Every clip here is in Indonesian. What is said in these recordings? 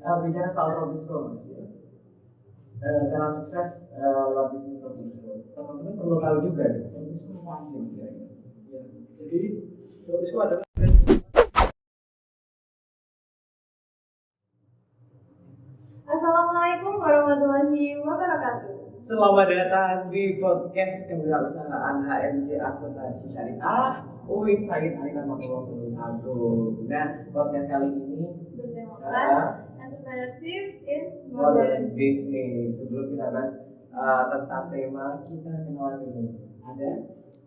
Bicara soal Robisco, Mas. Cara sukses lewat bisnis Robisco. Teman-teman perlu tahu juga dong, Robisco apa sih Mas ya? Ya, jadi Robisco adalah Assalamualaikum warahmatullahi wabarakatuh. Selamat datang di podcast kewirausahaan HMJ Akuntansi Syariah UIN Said Haringan Makhluk Agung. Nah, podcast kali ini bertemakan entrepreneurship in modern business. Sebelum kita bahas tentang tema, kita kenalan dulu. Ada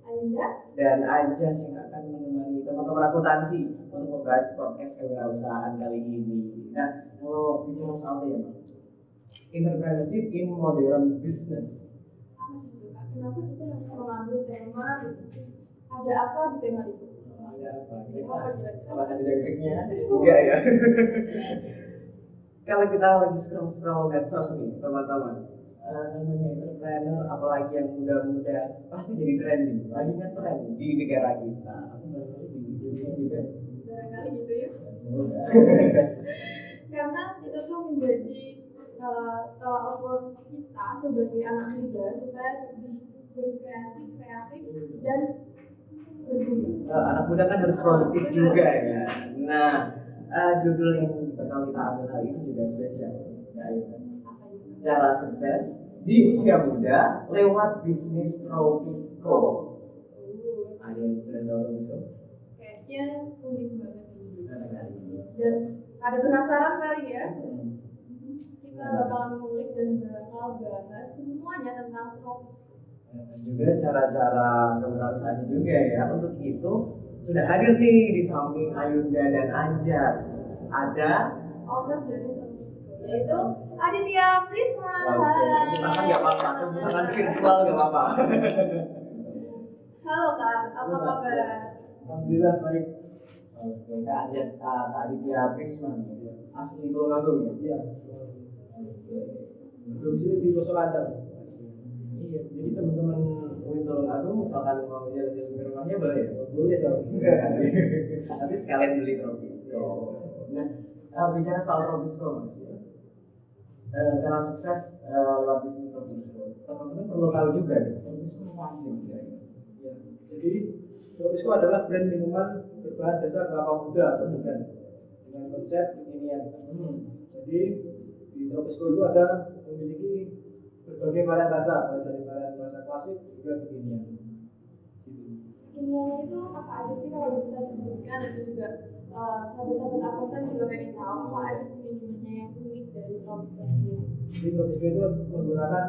Ayunda dan Anjas yang akan menemani teman-teman akuntansi untuk membahas podcast kewirausahaan kali ini. Nah, kalau bicara soal tema entrepreneurship in modern business, apa sih itu Kak? Kenapa kita harus mengambil tema gitu? Ada apa di tema itu? ada apa? Apa Apa ada jangkriknya? Enggak ya. Kalau kita lagi scroll medsos nih teman-teman, namanya entrepreneur apalagi yang muda-muda pasti jadi trending, lagi ngetren di negara kita. Aku barangkali di dunia juga. Barangkali gitu ya. Semoga. Karena itu tuh menjadi tolak ukur kita sebagai anak muda supaya lebih berkreasi, kreatif dan berguna. Anak muda kan harus produktif juga ya. Nah, judul yang bakal kita ambil hari ini juga spesial. Ya, ayo. Apa itu? Cara sukses di usia muda lewat bisnis Robisco. Ada yang sudah tahu Robisco? Kayaknya unik banget ini. Nah, kali ini. Dan ada penasaran kali ya? Kita bakalan ngulik dan bakal bahas semuanya tentang Robisco. Dan juga cara-cara kewirausahaan juga ya. Untuk itu sudah hadir nih di samping Ayunda dan Anjas. Ada Owner dari Robisco, yaitu Aditya Prisma. Tepuk tangan nggak apa-apa, tepuk tangan virtual nggak apa-apa. Halo Kak, apa kabar? alhamdulillah baik. Oke, Kak Aditya Prisma, asli Tulungagung ya? Iya. Oke. Domisili di Poso Landang. Iya, jadi teman-teman UIN Tulungagung misalkan mau jalan-jalan ke rumahnya boleh ya? Boleh dong. Tapi sekalian beli Robisco. Nah, bicara soal Robisco, Mas. Cara sukses lewat bisnis Robisco. Teman-teman perlu tahu juga dong, Robisco apa sih Mas ya? Ya, jadi Robisco adalah brand minuman berbahan dasar kelapa muda atau degan dengan konsep kekinian. Jadi di Robisco itu ada memiliki berbagai varian rasa, mulai dari varian rasa klasik hingga kekinian. Gitu. Kekiniannya itu apa aja sih kalau bisa disebutkan? Ada juga sahabat-sahabat akuntan juga pengen tahu apa aja sih minumannya yang unik dari Robisco sendiri. Jadi Robisco itu menggunakan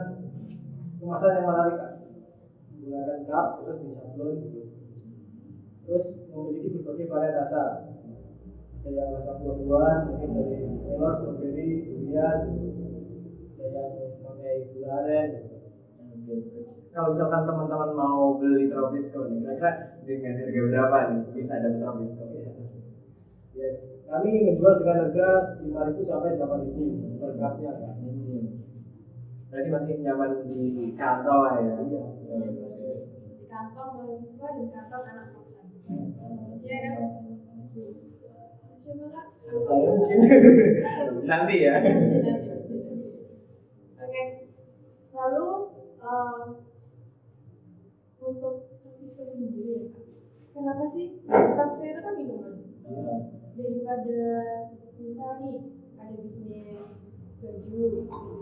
kemasan yang menarik, Kak. Menggunakan cup terus disablon gitu. Terus memiliki berbagai varian rasa. Ada yang rasa buah-buahan, mungkin dari melon, stroberi, durian, ada yang pakai gula aren. Kalau misalkan teman-teman mau beli Robisco nih, kira-kira dengan harga berapa nih bisa dapat Robisco? Ya, kami menjual dengan harga 5.000 sampai 8.000 per cupnya, Kak. Berarti masih nyaman di kantong ya? Iya. Di kantong mahasiswa dan kantong anak kosan. Iya kan? Coba Kak. Saya mungkin nanti ya. Oke. Lalu untuk Robisco sendiri ya Kak, kenapa sih Robisco itu kan minuman? Daripada misal nih ada bisnis baju,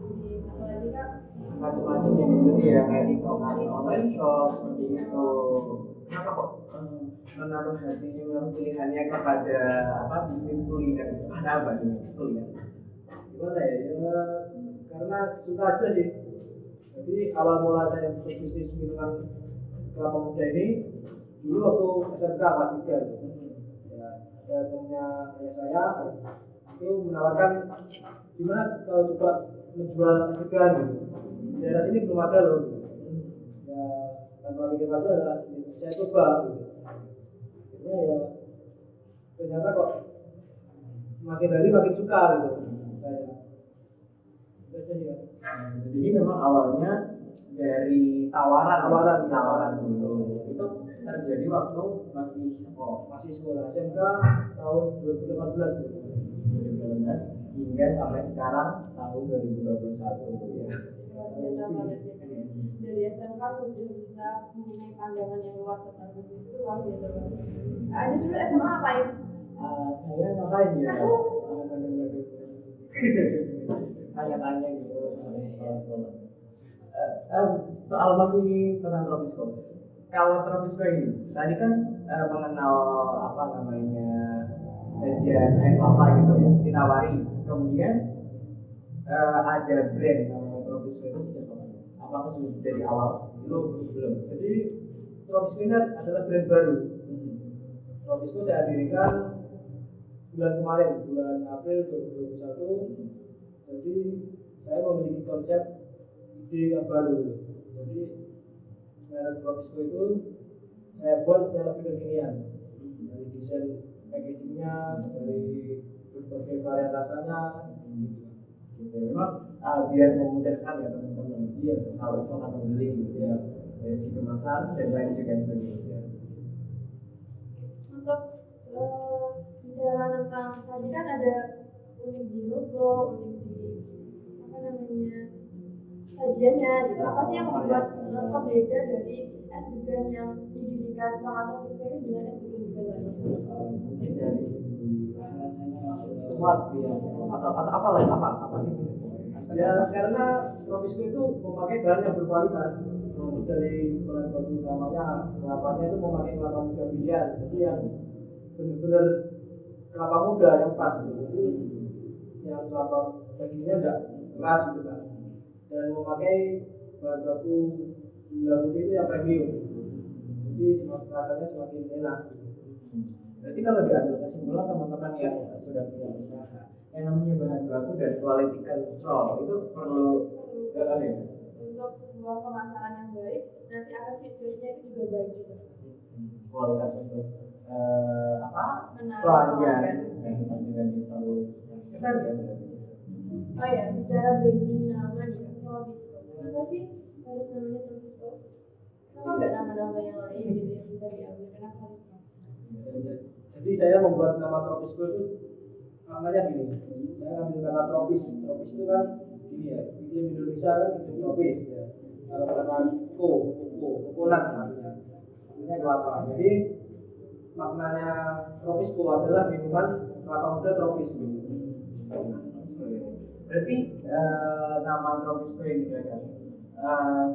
bisnis apa lagi Kak? Macam-macam yang gitu ya, kayak misalkan online shop seperti itu. Kenapa kok menaruh hatinya, menaruh pilihannya kepada apa bisnis kuliner? Ada apa nih kuliner? Gimana ya? Ya karena suka aja sih. Jadi awal mula saya berbisnis minuman kelapa muda ini dulu waktu SMK kelas 3 gitu. Ya, ada temennya ayah saya itu menawarkan gimana kalau coba menjual es degan gitu. Di daerah sini belum ada loh gitu. Ya tanpa pikir panjang adalah saya coba gitu. Akhirnya ya ternyata kok makin hari makin suka gitu saya. Itu aja sih, Kak. Jadi memang awalnya dari tawaran dulu. Itu terjadi waktu masih sekolah Masih sekolah SMK tahun 2018 gitu. 2018 hingga hingga sampai sekarang tahun 2021 ya. Luar biasa banget ya kan ya. Dari SMK sudah bisa mempunyai pandangan yang luas tentang bisnis itu luar biasa banget. Aja dulu SMA ngapain? Saya ngapain ya? Tanya-tanya gitu soal sekolah. Soal masih tentang Tropisco. Kalau Tropisco ini, tadi kan mengenal apa namanya sajian air kelapa gitu ya, ditawari. Kemudian ada brand namanya Tropisco itu sejak kapan? Apakah sudah dari awal? Belum. Jadi Tropisco ini adalah brand baru. Tropisco saya dirikan bulan kemarin, bulan April 2021. Jadi saya memiliki konsep ide yang baru. Jadi merek Tropisco itu saya buat yang lebih kekinian, dari desain packagingnya, dari berbagai varian rasanya, Gitu. Memang biar memudahkan ya teman-teman. Iya, kalau misalkan membeli gitu ya, dari segi kemasan dan lain juga sebagainya. Untuk bicara tentang tadi kan ada unik di logo, unik di apa namanya sajiannya gitu. Apa sih yang membuat pembeda dari es degan yang didirikan sama Tropisco ini dengan es degan lainnya? Mungkin dari segi rasanya kuat ya, atau apa ya karena Tropisco itu memakai bahan yang berkualitas. Dari bahan baku utamanya kelapanya itu memakai kelapa muda pilihan, jadi yang benar-benar kelapa muda yang pas gitu. Jadi yang kelapa dagingnya enggak keras gitu kan, dan memakai bahan baku gula putih itu yang premium, jadi semakin rasanya semakin enak. Berarti kalau diambil kesimpulan teman-teman yang sudah punya usaha, yang namanya bahan baku dan quality control itu perlu Untuk sebuah pemasaran yang baik, nanti akan feedbacknya itu juga baik juga. kualitas untuk Menarik pelanggan dan kita juga perlu keren ya berarti. Oh ya, bicara branding nama nih, Tropisco. Kenapa sih harus namanya Tropisco? Kenapa nggak nama-nama yang lain gitu yang bisa diambil? Kenapa harus Tropisco? Jadi saya membuat nama Tropisco itu maknanya gini, saya ngambil kata tropis. Tropis itu kan gini ya, iklim Indonesia kan iklim tropis ya. Kalau kata kokonat artinya kelapa. Jadi maknanya Tropisco adalah minuman kelapa muda tropis gitu. Berarti nama Tropisco ini kan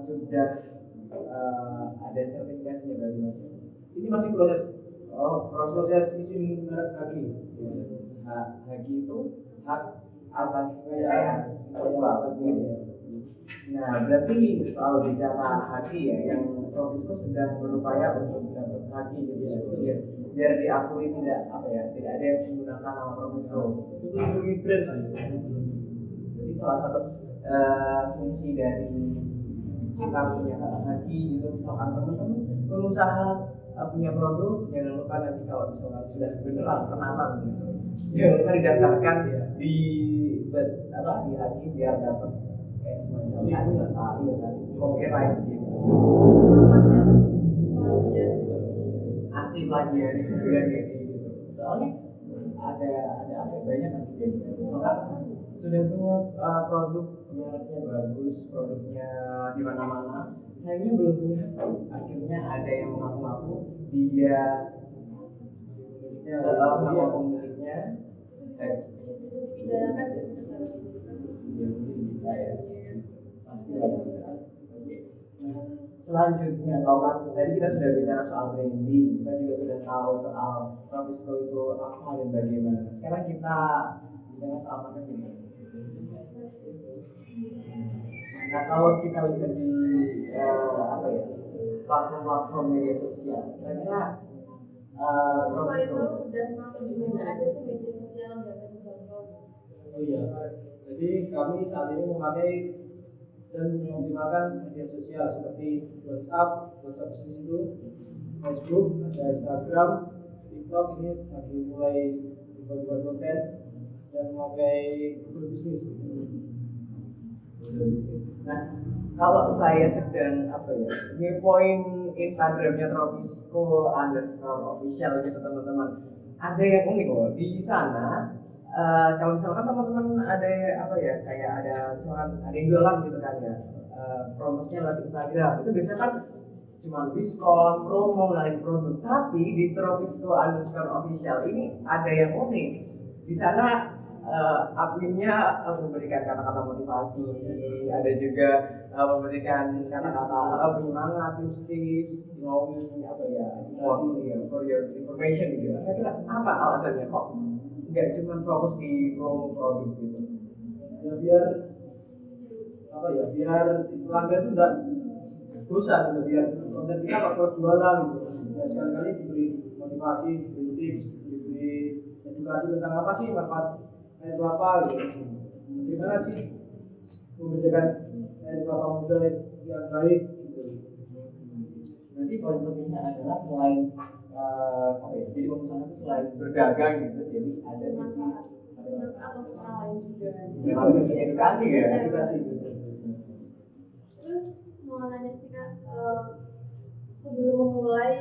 sudah ada sertifikasinya berarti mas? Ini masih proses. Oh, Proses izin merek lagi. Haki itu hak atas kekayaan intelektual gitu ya. Nah, berarti soal bicara haki ya, yang Tropisco sedang berupaya untuk dapat haki gitu ya, biar diakui tidak tidak ada yang menggunakan nama Tropisco. Itu melindungi brand kan. Jadi salah satu fungsi dari kita punya haki gitu, misalkan teman-teman pengusaha punya produk, jangan lupa nanti kalau misalkan sudah beneran tenanan gitu, jangan lupa didaftarkan di haki biar dapat kayak semacam hak kan, copyright gitu. Aktif lagi ya di sebulan gitu. Soalnya ada banyak nanti jadi misalkan sudah punya produk mereknya bagus, produknya di mana-mana, sayangnya belum punya hak. Akhirnya ada yang mengaku-ngaku dia pemiliknya Dipidanakan nggak sih kalau ya mungkin bisa ya, pasti lah bisa. Oke. Nah, selanjutnya kalau kan tadi kita sudah bicara soal branding, kita juga sudah tahu soal Tropisco itu apa dan bagaimana. Sekarang kita bicara soal marketing. Nah, kalau kita lihat di platform-platform media sosial, kira-kira Tropisco itu udah masuk di mana aja sih media sosial nggak ada contoh? Oh iya, jadi kami saat ini memakai dan menggunakan media sosial seperti WhatsApp bisnis itu, Facebook, ada Instagram, TikTok ini lagi mulai dibuat konten, dan memakai Google Business. Nah, kalau saya sedang ngepoin Instagramnya Tropisco _official gitu teman-teman, ada yang unik loh di sana. Kalau misalkan teman-teman ada apa ya, kayak ada misalkan ada yang jualan gitu kan ya, promosinya lewat Instagram itu biasanya kan cuma diskon, promo, menarik produk. Tapi di Tropisco_official ini ada yang unik. Di sana adminnya memberikan kata-kata motivasi, ada juga memberikan kata-kata penyemangat, tips-tips, knowing apa ya, for your information gitu. Kira-kira apa alasannya kok nggak cuma fokus di promo produk gitu? Ya biar apa ya, biar pelanggan itu enggak bosan gitu, biar konten kita nggak terus jualan gitu. Ya sekali-kali diberi motivasi, diberi tips, diberi edukasi tentang apa sih manfaat air kelapa gitu. Gimana sih membedakan air kelapa muda yang baik gitu. Nanti poin pentingnya adalah selain apa ya, jadi pengusaha itu selain berdagang gitu, jadi ada sisi bermanfaat untuk orang lain juga. memang sisi edukasi ya. Edukasi gitu. Terus mau nanya sih Kak, sebelum memulai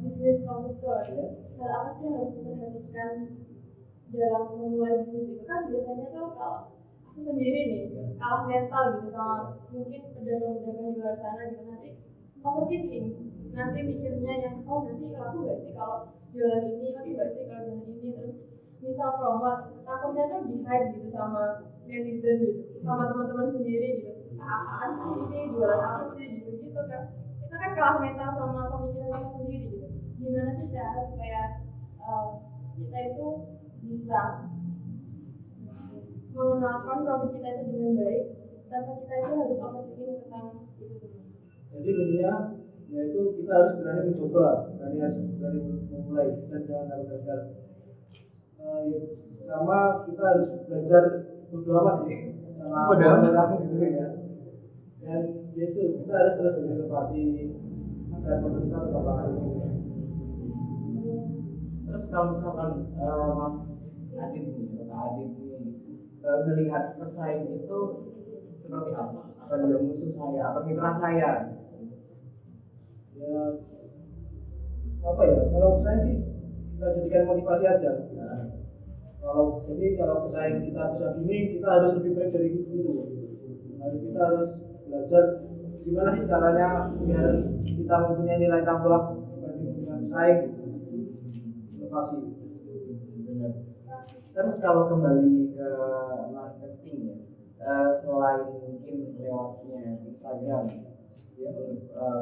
bisnis Tropisco, hal apa sih yang harus diperhatikan dalam memulai bisnis itu? Kan biasanya tuh kalau aku sendiri nih kalah mental gitu sama mungkin pedagang-pedagang di luar sana gitu, nanti overthinking, nanti mikirnya yang nanti laku gak sih kalau jualan ini, laku gak sih kalau jualan ini, terus misal promote takutnya tuh di hide gitu sama netizen gitu, sama teman-teman sendiri gitu, apaan sih ini, jualan apa sih gitu kan. Kita kan kalah mental sama pemikiran kita sendiri gitu. Gimana sih cara supaya kita itu bisa mengenalkan produk kita itu dengan baik tanpa kita itu harus overthinking tentang itu semua? Jadi intinya yaitu kita harus berani mencoba, berani memulai dan jangan takut gagal. Sama kita harus belajar bodo amat sih sama orang gitu ya. Dan itu kita harus terus berinovasi agar produk kita tetap laku. Terus kalau misalkan Mas Adit melihat pesaing itu seperti apa? Apa dia musuh saya atau mitra saya? Ya apa ya, kalau saya sih kita jadikan motivasi aja. Kalau pesaing kita bisa gini, kita harus lebih baik dari itu. Kita harus belajar gimana sih caranya biar kita mempunyai nilai tambah dibanding dengan pesaing. Inovasi. Benar. Terus kalau kembali ke marketing ya, selain mungkin lewatnya Instagram ya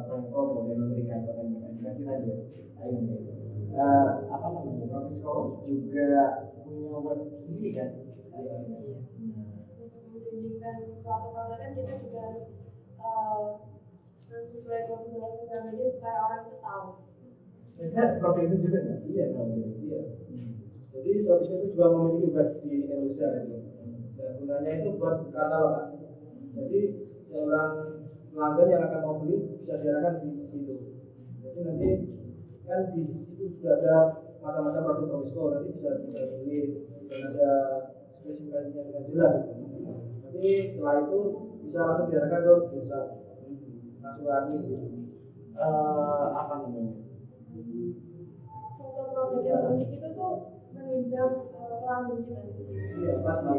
untuk promo dan memberikan konten edukasi tadi ya, apa namanya, Tropisco juga punya web sendiri kan? Untuk menjadikan suatu produk kan kita juga harus mensuplai ke sosial media supaya orang itu tahu. Kira seperti itu juga nggak? Iya, kalau gitu. Iya. Jadi Tropisco itu juga memiliki web di Indonesia ini. Dan gunanya itu buat katalog Kak. Jadi seorang pelanggan yang akan mau beli bisa diarahkan di situ. Jadi nanti kan di situ sudah ada macam-macam produk Tropisco, nanti bisa pilih dan ada spesifikasinya dengan jelas. Nanti setelah itu bisa langsung diarahkan ke desa, langsung admin gitu. Apa namanya? Foto produk yang unik itu tuh menunjang pelanggan kita di situ. Iya, pasti.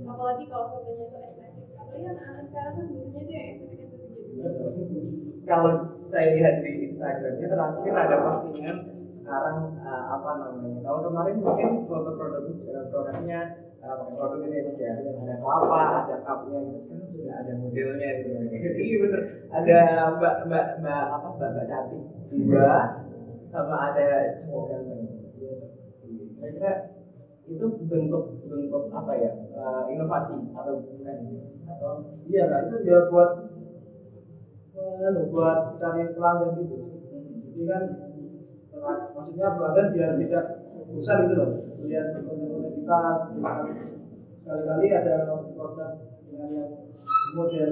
Apalagi kalau fotonya itu estetik. Apalagi anak-anak sekarang kan butuhnya itu yang estetik-estetik gitu. Kalau saya lihat di Instagramnya terakhir ada postingan sekarang apa namanya, tahun kemarin mungkin foto produknya pakai produk ini ya, ada kelapa, ada cupnya gitu, sekarang sudah ada modelnya gitu. Iya bener, ada mbak cantik dua sama ada cowok ganteng. Kira-kira itu bentuk apa ya, inovasi atau bukan sih? Atau Iya Kak, itu biar buat cari pelanggan gitu. Jadi kan maksudnya pelanggan biar tidak bosan gitu loh, lihat konten-konten kita, sekali-kali ada produk dengan yang model.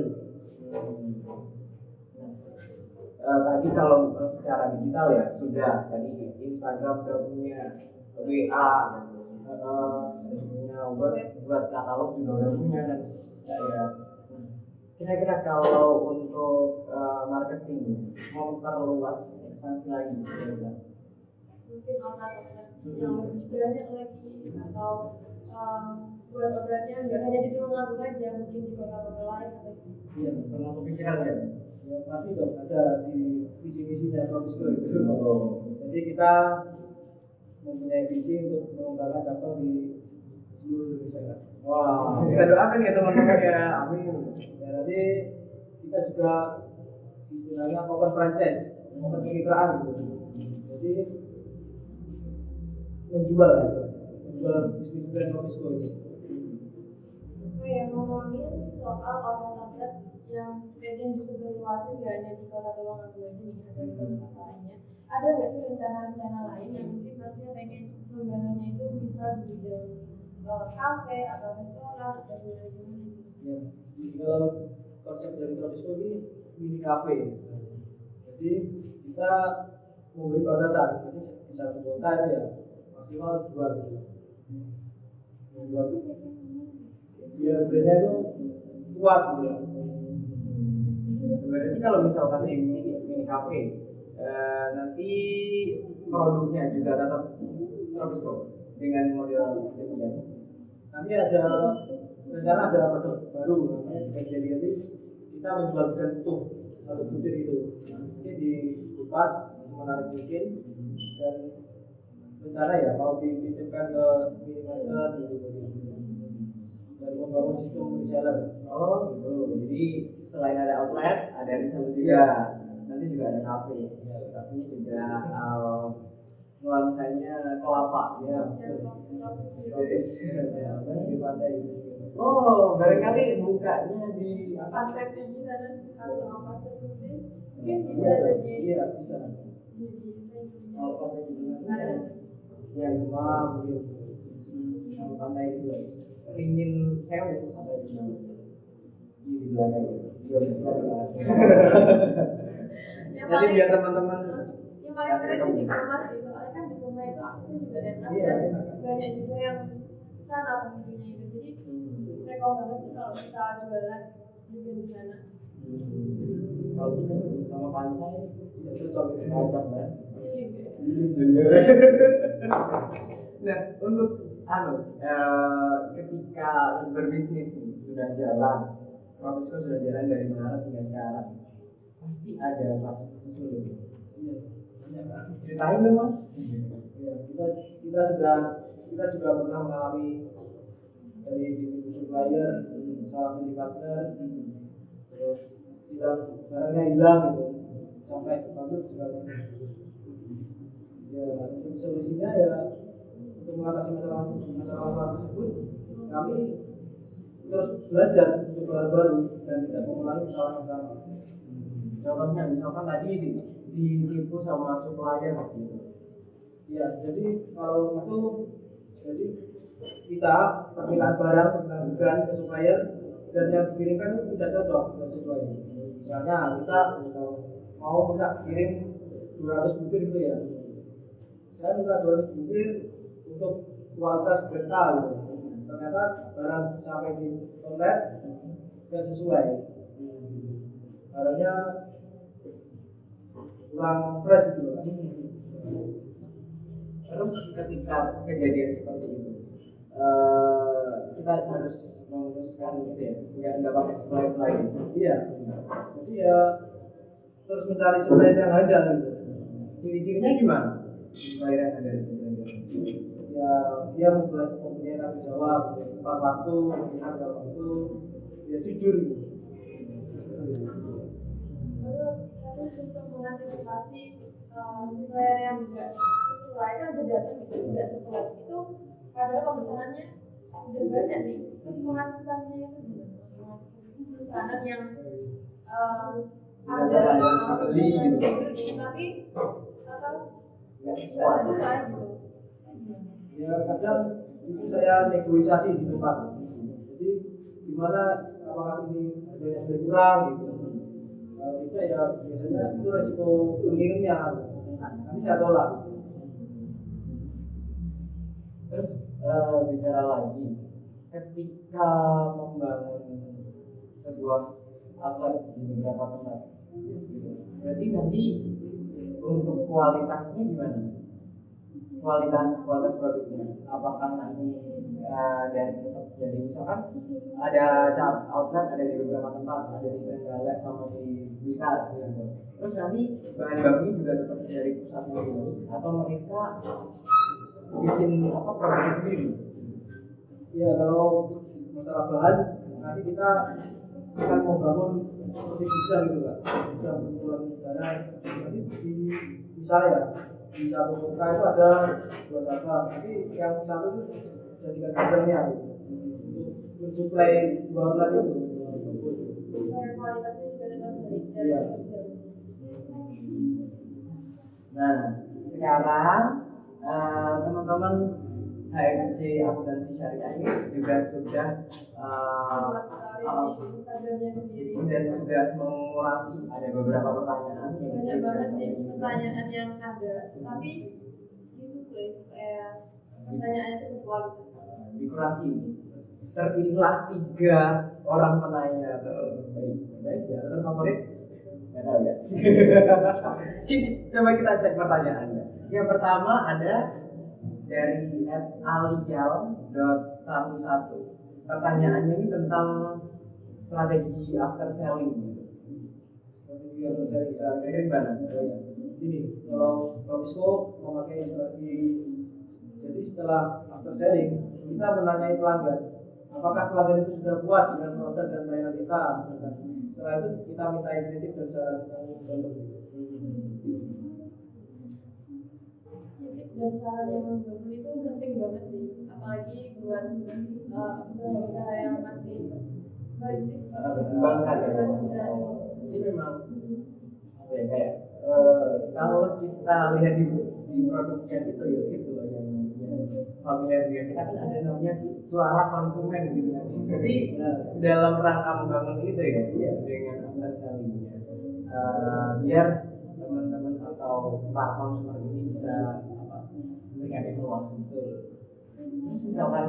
Tadi kalau secara digital ya sudah, tadi Instagram udah punya, WA punya, buat katalog juga udah punya kan saya. Kira-kira kalau untuk marketing mau perluas ekspansi lagi kira-kira? Mungkin outlet yang lebih banyak lagi atau buat outletnya nggak hanya di Tulungagung aja, mungkin di kota-kota lain atau Iya, pernah kepikiran ya? Ya pasti dong ada di visi-misinya Provisto itu. Oh. Jadi kita mempunyai visi untuk mengembangkan cabang di seluruh Indonesia. Wah, kita doakan ya teman-teman ya, amin. Ya, nanti kita juga istilahnya open franchise, open kemitraan gitu. Jadi menjual bisnis brand Provisto ini. Oh ya, ngomongin soal outlet-outlet yang pengen disebarluasin gak hanya di kota Tulungagung aja nih, ada di kota lainnya. Ada nggak sih rencana-rencana lain yang mungkin maksudnya pengen pengembangannya itu bisa di bidang kafe atau restoran atau gimana gitu? Ya, kalau konsep dari Provisto ini mini cafe. Jadi kita memberi batasan, jadi di satu kota itu ya maksimal 2 gitu. Dua biar brandnya itu kuat gitu. Berarti kalau misalkan di mini cafe, nanti produknya juga tetap Provisto dengan model itu kan? Nanti ada rencana ada produk baru namanya jadi nanti kita menjual brand utuh satu butir itu nanti dikupas semenarik mungkin dan rencana ya mau dititipkan ke minimarket gitu dan membangun sistem reseller. Oh gitu. Jadi selain ada outlet, ada reseller juga. Nanti juga ada cafe. Ya, tapi juga nuansanya kelapa ya. Ya, di pantai gitu. Oh, barangkali bukanya di apa? Konsep di sana atau apa seperti mungkin bisa jadi Iya bisa. Kalau pas lagi di mana? ada Ya, cuma mungkin sama pantai itu ya. Ringin sewu apa di mana? Di belakang itu. yang Jadi biar teman-teman yang paling sering sih di rumah sih, soalnya kan di rumah itu aksesnya juga enak Iya, dan enak. banyak juga yang sana pengunjungnya itu, jadi mereka banget sih kalau bisa jualan juga di sana. kalau kita sama pantai itu cocok kan? Healing ya. Nah, untuk ketika berbisnis nih, sudah jalan, Provisto sudah jalan dari Maret hingga sekarang, pasti ada fase-fase sulit. Iya. Banyak kan? Ceritain dong mas. Ya, kita juga pernah mengalami dari divisi supplier, salah pilih partner, terus barangnya hilang gitu, sampai bangkrut juga pernah. Ya, untuk solusinya ya untuk mengatasi masalah tersebut kami terus belajar untuk baru dan tidak mengulangi kesalahan yang sama. Contohnya misalkan tadi ditipu sama supplier gitu. Ya, jadi kalau itu jadi kita permintaan barang, permintaan ke supplier dan yang dikirimkan itu tidak cocok dengan sesuai. Misalnya kita mau minta kirim 200 butir gitu ya. Saya minta 200 butir untuk kualitas berita gitu. Ternyata barang sampai di outlet tidak sesuai. Barangnya kurang fresh gitu kan. Terus ketika kejadian seperti itu, kita harus memutuskan gitu ya, nggak pakai supplier lagi. Iya. Jadi ya terus mencari supplier yang ada gitu. Ciri-cirinya gimana? Supplier yang ada itu. Ya dia mempunyai tanggung jawab, tepat waktu, mengingat waktu, ya jujur gitu. Terus untuk mengantisipasi supplier yang tidak sesuai kan udah datang gitu tidak sesuai itu, padahal pemesanannya udah banyak nih, terus mengantisipasinya itu gimana? Pesanan yang ada beli gitu. beli tapi atau Nggak nggak sesuai. sesuai gitu. Ya kadang itu saya negosiasi di tempat. Jadi gimana apakah ini harganya sudah kurang gitu. Kalau tidak ya biasanya itu resiko pengirimnya. Nanti saya tolak. Terus bicara lagi, ketika membangun sebuah outlet di beberapa tempat, berarti nanti untuk kualitasnya gimana? Kualitas produknya, apakah nanti dari misalkan ada outlet ada di beberapa tempat, ada di Trenggalek sama di Blitar gitu. Terus nanti bahan bakunya juga tetap dari pusat ini atau mereka bikin apa produksi sendiri. Ya kalau masalah bahan nanti kita akan membangun seperti gudang gitu kan, gudang pengumpulan barang. Nanti di misalnya ya di satu kota itu ada 2 cabang, nanti yang satu itu jadikan gudangnya gitu, untuk mensuplai 2 outlet itu. Supaya kualitasnya juga tetap baik dan Iya. terjaga. Nah, sekarang teman-teman HMC Akuntansi Syariah ini juga sudah Buat story di Instagramnya sendiri. dan sudah mengurasi ada beberapa pertanyaan yang Banyak banget sih pertanyaan yang ada, tapi disuplai supaya pertanyaannya itu berkualitas. dikurasi. Terpilihlah 3 orang penanya terbaik ya, terfavorit. Nggak tahu ya. Coba kita cek pertanyaannya. Yang pertama ada dari @aliyal.11. Pertanyaannya ini tentang strategi after selling gitu. Strategi yang saya Kira-kira gimana? Gini, kalau Promisco memakai strategi, jadi setelah after selling kita menanyai pelanggan apakah pelanggan itu sudah puas dengan produk dan layanan kita. Setelah itu kita minta kritik dan saran yang baru. Kritik dan saran yang membangun itu penting banget sih, apalagi buat usaha-usaha yang masih merintis. Berkembangkan ya. Bekerja. Ini memang apa ya kayak kalau kita lihat di produknya itu ya itu loh yang familiar dengan kita kan ada namanya suara konsumen gitu kan. Jadi dalam rangka membangun itu ya dengan after sellingnya biar teman-teman atau para konsumen ini bisa memberikan evaluasi betul. Terus misalkan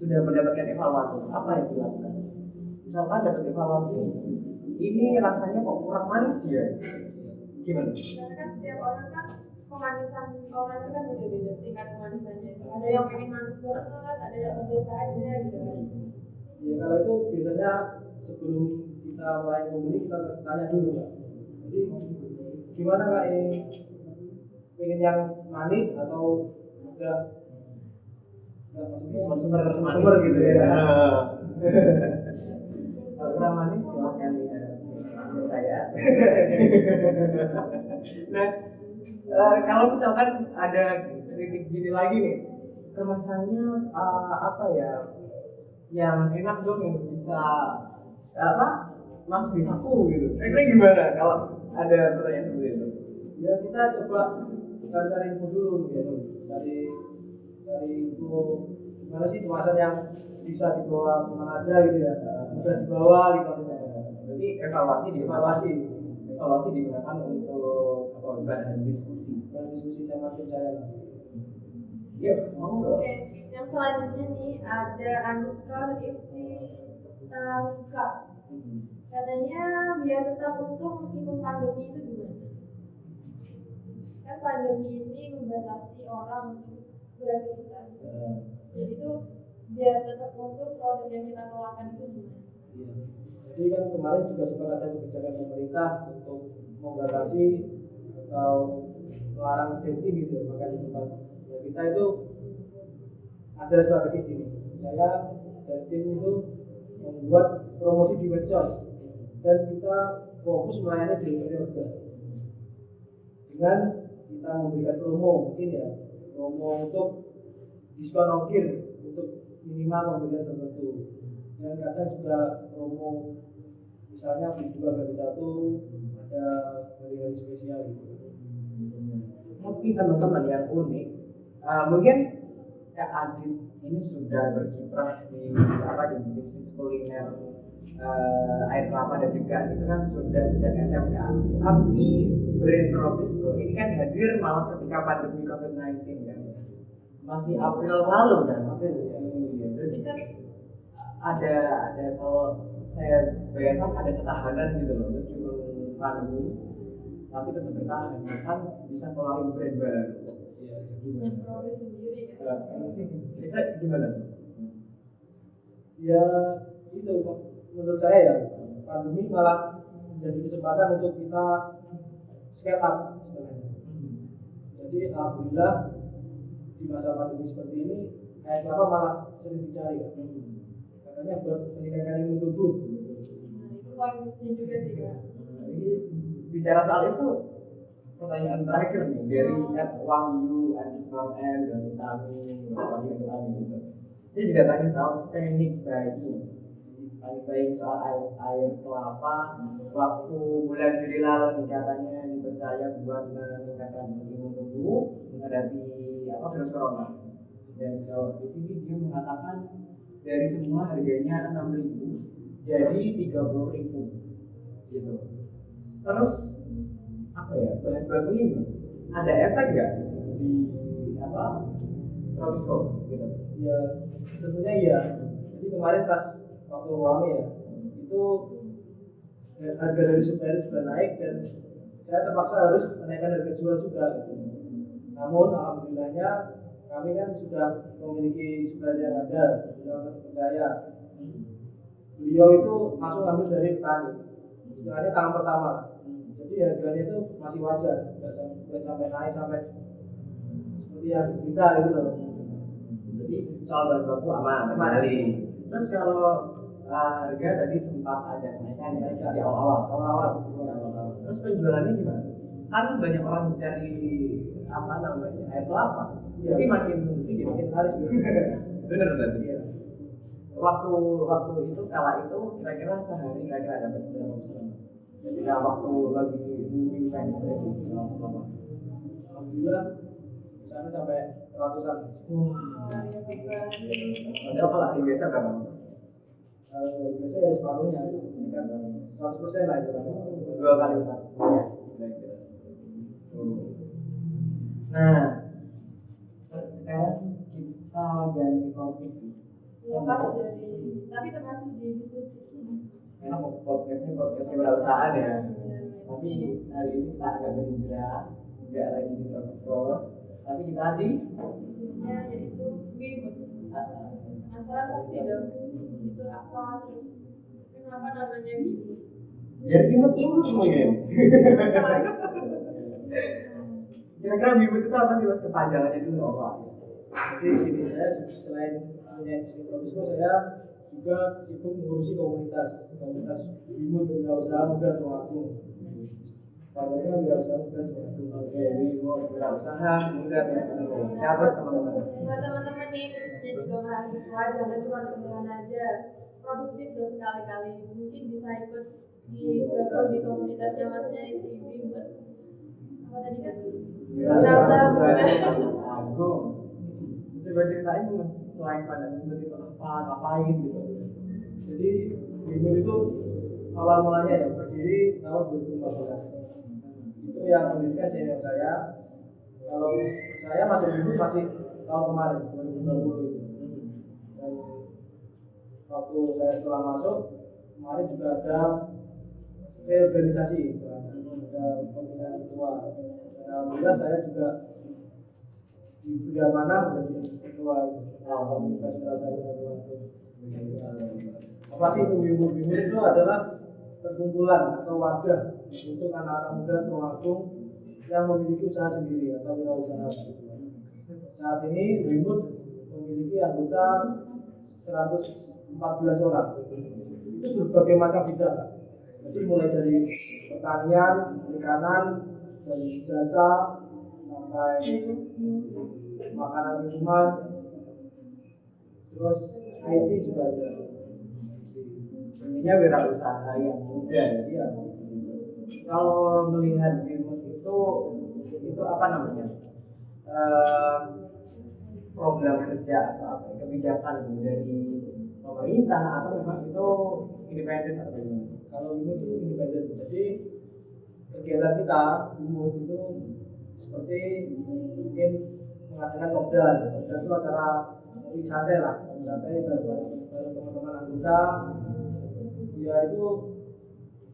sudah mendapatkan evaluasi apa yang dilakukan? Misalkan dapat evaluasi ini rasanya kok kurang manis ya? Gimana? Karena kan setiap orang kan pemanisan orang itu kan beda-beda tingkat pemanisannya. Ada yang pengen manis banget, ada yang biasa aja gitu kan. Ya kalau itu biasanya sebelum kita mulai membeli kita tanya dulu Kak. Jadi gimana Kak ini pengen yang manis atau enggak Sumber gitu ya. Kalau kurang manis silahkan ya saya. Nah, kalau misalkan ada kritik gini lagi nih, kemasannya apa ya? Yang enak dong yang bisa apa? Masuk di saku gitu. Kira-kira gimana kalau ada pertanyaan seperti itu? Ya kita coba cari info dulu gitu. Dari info gimana sih kemasan yang bisa dibawa kemana aja gitu ya, mudah dibawa gitu. Jadi evaluasi digunakan untuk apa bahan diskusi. Sama tim saya. Iya, mau nggak? Oke, yang selanjutnya nih ada underscore Iftitalika. Katanya biar tetap untung meskipun pandemi itu gimana? Kan pandemi ini membatasi orang untuk beraktivitas. Jadi itu biar tetap untung produk yang kita keluarkan itu gimana? Iya. Jadi kan kemarin juga sempat ada kebijakan pemerintah untuk membatasi atau melarang dating gitu ya, makan di tempat. Ya, kita itu ada strategi gini. Saya dan tim itu membuat promosi di medsos dan kita fokus melayani delivery order dengan kita memberikan promo mungkin ya, promo untuk diskon ongkir untuk minimal pembelian tertentu, dan kadang juga promo misalnya beli 2 beli 1 ada hari-hari spesial gitu. Tapi teman-teman yang unik, mungkin Kak Adit ini sudah berkiprah di bisnis kuliner air kelapa dan degan itu kan sudah sejak SMK. Tapi brand Tropisco ini kan hadir malah ketika pandemi COVID-19 kan, masih April lalu kan. April ya. Iya, berarti kan ada kalau saya bayangkan ada ketahanan gitu loh meskipun pandemi, tapi tetap bertahan kan bisa keluarin brand baru. Iya, Yang produk sendiri kan. Kita gimana? Ya itu menurut saya ya, pandemi malah menjadi kesempatan untuk kita scale up istilahnya. Jadi alhamdulillah di masa pandemi seperti ini kayak apa malah sering dicari ya. Katanya buat meningkatkan imun tubuh. Nah, itu poin plusnya juga sih kak. Jadi bicara soal itu, pertanyaan terakhir nih dari @wahyu _n dan kami Wahyu kami gitu. Dia juga tanya soal panic buying soal air kelapa waktu bulan Juli lalu nih, katanya dipercaya buat meningkatkan imun tubuh menghadapi virus corona. Dan kalau di sini dia mengatakan dari semua harganya 6.000 jadi 30.000 gitu. Terus apa ya, bahan baku ini ada efek nggak di Robisco gitu? Ya tentunya iya. Jadi kemarin pas waktu rame ya, itu harga dari supplier sudah naik dan saya terpaksa harus menaikkan harga jual juga gitu. Namun alhamdulillahnya kami kan sudah memiliki supplier yang ada, sudah terpercaya. Beliau itu langsung ambil dari petani, istilahnya tangan pertama. Jadi harganya itu masih wajar, nggak sampai naik sampai seperti yang kita gitu loh. Jadi soal bahan baku aman kembali. Terus kalau harga tadi sempat ada kenaikan di awal-awal. Terus penjualannya gimana? Kan banyak orang mencari air kelapa. Jadi makin tinggi, makin laris gitu. Bener berarti. Iya. Waktu itu kala itu kira-kira sehari kira-kira dapat berapa pesanan? Jadi waktu lagi minggu pendek itu Alhamdulillah sana sampai ratusan. Padahal kalau hari biasa berapa? Biasa ya separuhnya, kan 100% lah itu. 2 kali lipat. Ya, kira-kira. Nah, sekarang kita ganti topik. Lepas dari, tapi termasuk di bisnis ini. Karena podcastnya wirausahaan ya. Tapi hari ini kita agak berhijrah, nggak lagi di Robisco, tapi kita di Bisnisnya yaitu Bimut. Penasaran pasti dong, itu apa, terus kenapa namanya Bimut? biar imut-imut mungkin. Kira-kira Bimut itu apa sih mas, kepanjangannya dulu apa? Jadi ini saya selain punya bisnis Robisco, saya juga sibuk mengurusi komunitas Bimut Wirausaha Muda Tulungagung. Namanya Wirausaha Muda Tulungagung. Oke, Bimut Wirausaha Muda Tulungagung. Catat teman-teman. Buat teman-teman nih, khususnya juga mahasiswa, jangan cuma berjalan aja, produktif dong sekali-kali. Mungkin bisa ikut di komunitasnya masnya di Bimut. Apa tadi kan? Wirausaha Muda Agung. Coba ceritain mas, selain pada Bimut itu ngapain gitu. Jadi Bimut itu awal mulanya ya berdiri tahun 2014. Itu yang mendirikan senior saya. Kalau saya masuk Bimut masih tahun kemarin 2020 itu. Dan waktu saya setelah masuk kemarin juga ada reorganisasi, ada pemilihan ketua. Alhamdulillah saya juga di mana menjadi ketua komunitas Wirausaha Muda. Apa sih itu Bimut? Bimut itu adalah perkumpulan atau wadah untuk anak-anak muda Tulungagung yang memiliki usaha sendiri atau wirausaha. Saat ini Bimut memiliki anggota 114 orang. Itu berbagai macam bidang. Jadi mulai dari pertanian, perikanan, dari jasa sampai makanan minuman, terus IT juga ada. Intinya wirausaha yang muda ya. Kalau melihat Bimut itu apa namanya? Program kerja atau apa? Kebijakan dari pemerintah atau memang itu independen atau bagaimana? Kalau Bimut itu independen. Jadi kegiatan kita Bimut itu seperti mungkin mengadakan kopdar. Kopdar itu acara kopi santai lah, kopi santai bareng teman-teman anggota. Ya itu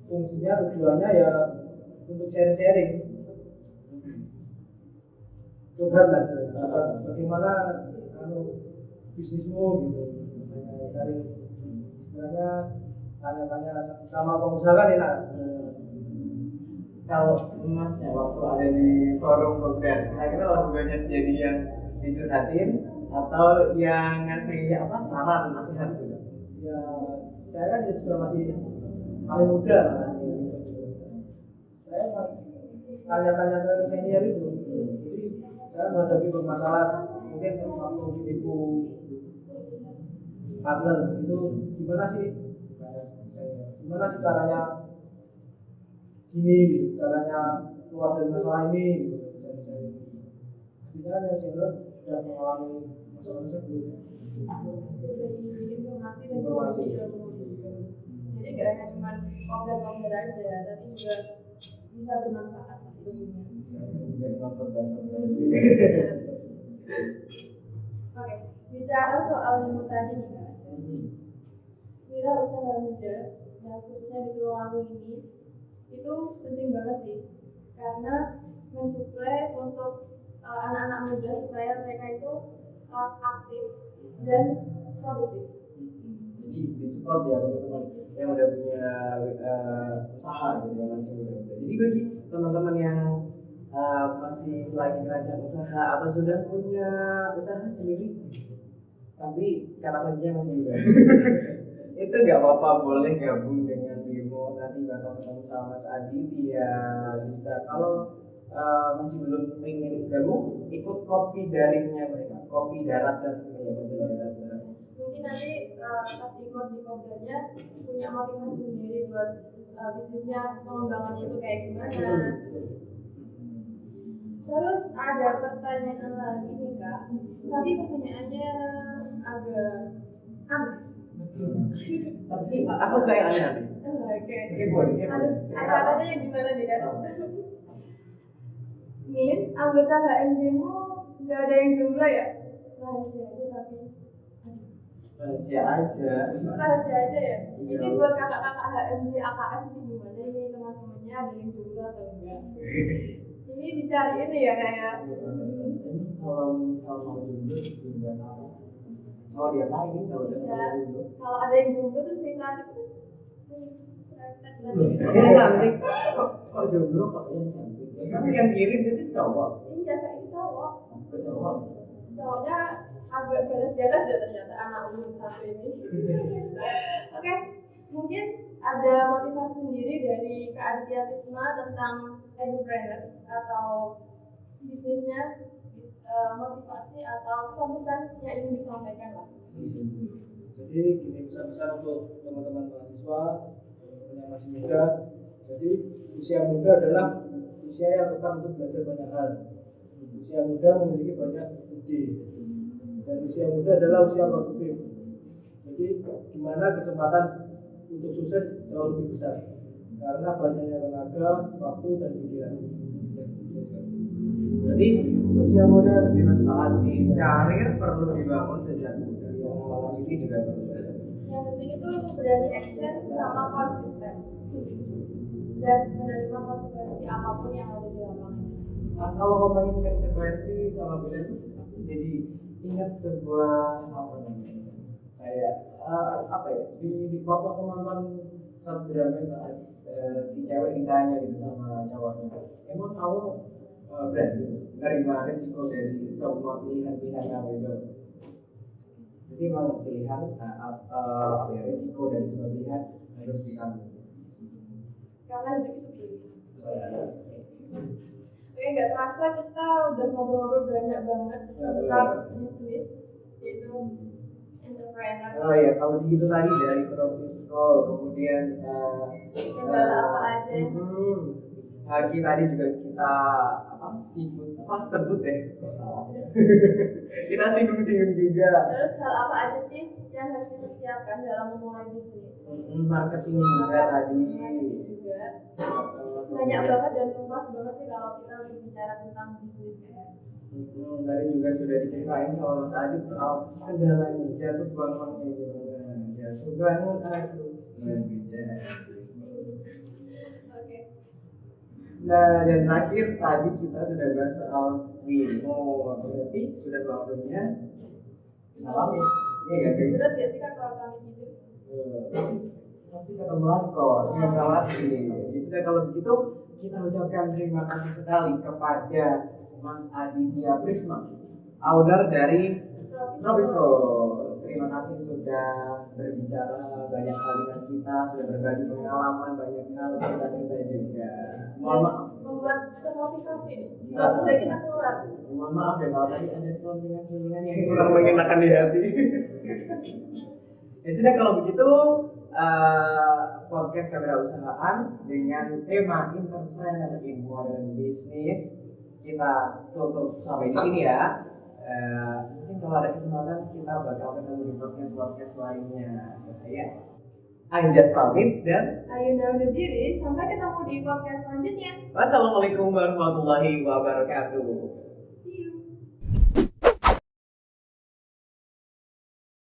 fungsinya tujuannya ya untuk sharing-sharing. Coba lah, bagaimana bisnismu gitu, saling tanya-tanya sama pengusaha kan enak. Kalau masnya waktu ada di forum Kopdar, kira-kira lebih banyak jadi yang dicurhatin atau yang ngasih apa saran nasihat gitu? Ya saya kan juga masih paling muda kan. Saya tanya-tanya ke senior itu. Jadi saya menghadapi permasalahan mungkin waktu ditipu partner itu gimana sih? Gimana sih caranya gini gitu, caranya keluar dari masalah ini gitu. Artinya yang senior sudah mengalami masalah tersebut. Berbagi informasi dan Informasi. berbagi ilmu juga. Jadi gak hanya cuma kopdar aja, tapi juga bisa bermanfaat ilmunya. Oke, bicara soal ilmu tadi nih Kak, wira usaha muda, nah khususnya di Tulungagung ini, itu penting banget sih, karena mensuplai untuk anak-anak muda supaya mereka itu aktif dan produktif. Jadi disupport ya teman-teman yang udah punya usaha gitu ya masih muda. Jadi bagi teman-teman yang masih lagi ngerancang usaha atau sudah punya usaha sendiri tapi kata kuncinya masih muda itu nggak apa-apa, boleh gabung dengan Bimo, nanti bakal ketemu sama Mas Adit ya bisa. Kalau masih belum pengen gabung, ikut kopi daringnya mereka, kopi darat dan kopi darat. Mungkin nanti pas ikut di kopdarnya punya motivasi sendiri buat bisnisnya, pengembangannya itu kayak gimana seperti itu. Terus ada pertanyaan lagi nih Kak, tapi pertanyaannya agak aneh. Tapi aku suka yang aneh-aneh. Oke. Boleh. Kata-katanya yang gimana nih Kak? Min, anggota HMJ-mu nggak ada yang jomblo ya? Rahasia aja tapi. Rahasia aja. Rahasia aja ya? Iya. Ini buat kakak-kakak HMJ AKS ini gimana ini teman-temannya, ada yang jomblo atau enggak? Ini dicari ini ya kayak. Ini kalau misal mau jomblo juga tahu. Oh dia lain kalau udah Ya, jomblo. kalau ada yang jomblo terus yang cantik terus serempet lagi. Dia cantik. Kok jomblo kok yang cantik? Tapi yang kirim itu cowok. Iya kayak itu cowok. Cowok. Cowoknya agak ganas-ganas ya ternyata anak umur satu ini. Oke, mungkin ada motivasi sendiri dari Kak Aditya Tisma tentang entrepreneur atau bisnisnya, motivasi atau pesan-pesan yang ingin disampaikan lah. Jadi gini pesan-pesan untuk teman-teman mahasiswa yang masih muda. Jadi usia muda adalah usia yang tepat untuk belajar banyak hal. Usia muda memiliki banyak ide dan usia muda adalah usia produktif. Jadi gimana kesempatan untuk sukses jauh lebih besar karena banyaknya tenaga, waktu dan pikiran. Berarti usia muda harus dimanfaati. Karir perlu dibangun sejak muda. Ini juga perlu. Yang penting itu berani action sama konsisten dan menerima konsekuensi apapun yang ada di lapangan. Nah, kalau ngomongin konsekuensi sama bilang, jadi ingat sebuah apa namanya? Kayak apa ya? Di waktu aku nonton satu drama itu si cewek ditanya gitu sama cowoknya, emang kamu berani menerima resiko dari semua pilihan-pilihan kamu itu? Jadi mau pilihan apa ya, resiko dari semua pilihan harus ditanggung. Karena hidup itu pilihan. Oke, nggak terasa kita udah ngobrol-ngobrol banyak banget tentang bisnis, yaitu entrepreneur. Oh ya, kalau begitu tadi dari Tropisco, kemudian Kendala apa aja? Lagi tadi juga kita sebut deh, kita singgung-singgung juga. Terus hal apa aja sih yang harus dipersiapkan dalam memulai bisnis? Marketing juga tadi. Juga banyak banget dan luas banget sih kalau kita berbicara tentang bisnis kayak. Tadi juga sudah diceritain sama Mas Adit soal kendalanya, jatuh bangunnya gimana, jatuh bangun aku berbicara. Oke. Nah, dan terakhir tadi kita sudah bahas soal Wimo, berarti sudah waktunya salam. Iya gak sih? Berat gak sih Kak kalau kami gitu? pasti ketemu lagi kok, jangan khawatir. Ya sudah kalau begitu kita ucapkan terima kasih sekali kepada Mas Aditya Prisma, owner dari Tropisco. Terima kasih sudah berbicara banyak hal dengan kita, sudah berbagi pengalaman banyak hal cerita-cerita juga. Mohon maaf. Membuat termotivasi nih. Jika mulai kita keluar. Mohon maaf ya kalau tadi ada selingan-selingan yang kurang mengenakan di hati. Ya sudah kalau begitu podcast kewirausahaan dengan tema entrepreneur in modern business kita tutup sampai di sini ya. Mungkin kalau ada kesempatan kita bakal ketemu di podcast lainnya ya. Anjas pamit dan Ayo undur diri, sampai ketemu di podcast selanjutnya. wassalamualaikum warahmatullahi wabarakatuh.